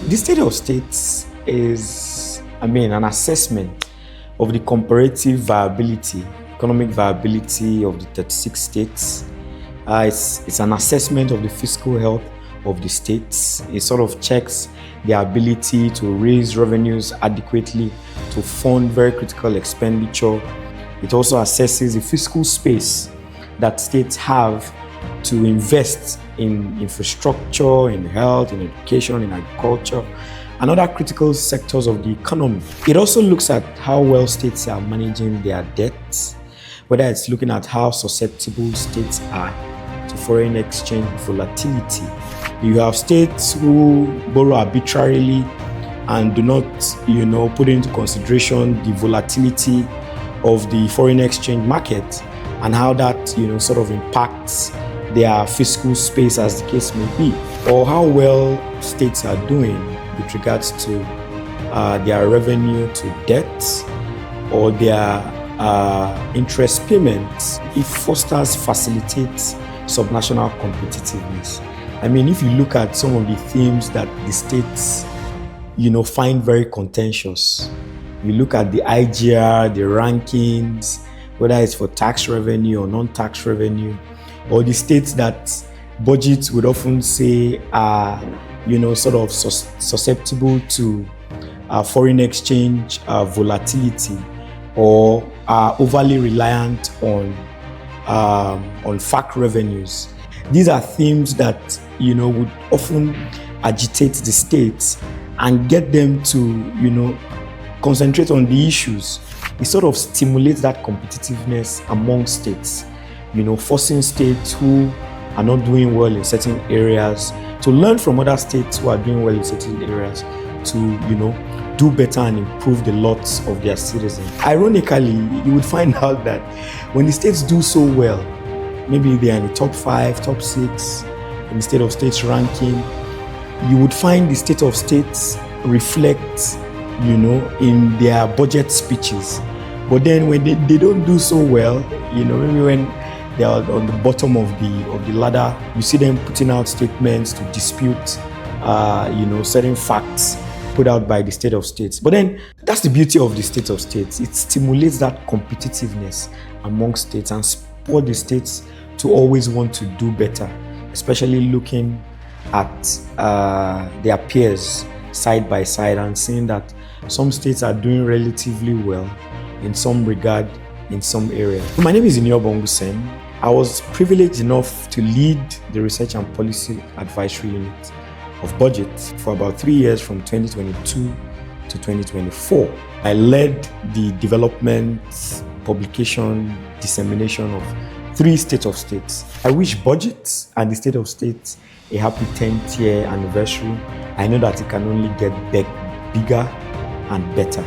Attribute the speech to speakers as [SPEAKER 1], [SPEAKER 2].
[SPEAKER 1] The state of states is, an assessment of the comparative viability, economic viability of the 36 states. It's an assessment of the fiscal health of the states. It sort of checks their ability to raise revenues adequately to fund very critical expenditure. It also assesses the fiscal space that states have to invest in infrastructure, in health, in education, in agriculture, and other critical sectors of the economy. It also looks at how well states are managing their debts, whether it's looking at how susceptible states are to foreign exchange volatility. You have states who borrow arbitrarily and do not, put into consideration the volatility of the foreign exchange market and how that, sort of impacts their fiscal space, as the case may be, or how well states are doing with regards to their revenue to debt or their interest payments. It facilitates subnational competitiveness. If you look at some of the themes that the states, find very contentious, you look at the IGR, the rankings, whether it's for tax revenue or non-tax revenue, or the states that budgets would often say are, sort of susceptible to foreign exchange volatility, or are overly reliant on FAC revenues. These are themes that, would often agitate the states and get them to, concentrate on the issues. It sort of stimulates that competitiveness among states, forcing states who are not doing well in certain areas to learn from other states who are doing well in certain areas to, do better and improve the lots of their citizens. Ironically, you would find out that when the states do so well, maybe they are in the top 5, top 6 in the state of states ranking, you would find the state of states reflect, in their budget speeches. But then when they don't do so well, maybe when they are on the bottom of the ladder, you see them putting out statements to dispute, certain facts put out by the state of states. But then that's the beauty of the state of states. It stimulates that competitiveness among states and spur the states to always want to do better, especially looking at their peers side by side and seeing that some states are doing relatively well in some regard, in some areas. My name is Iniobong Usen. I was privileged enough to lead the Research and Policy Advisory Unit of Budget for about 3 years, from 2022 to 2024. I led the development, publication, dissemination of 3 state of states. I wish Budget and the state of states a happy 10th year anniversary. I know that it can only get bigger and better.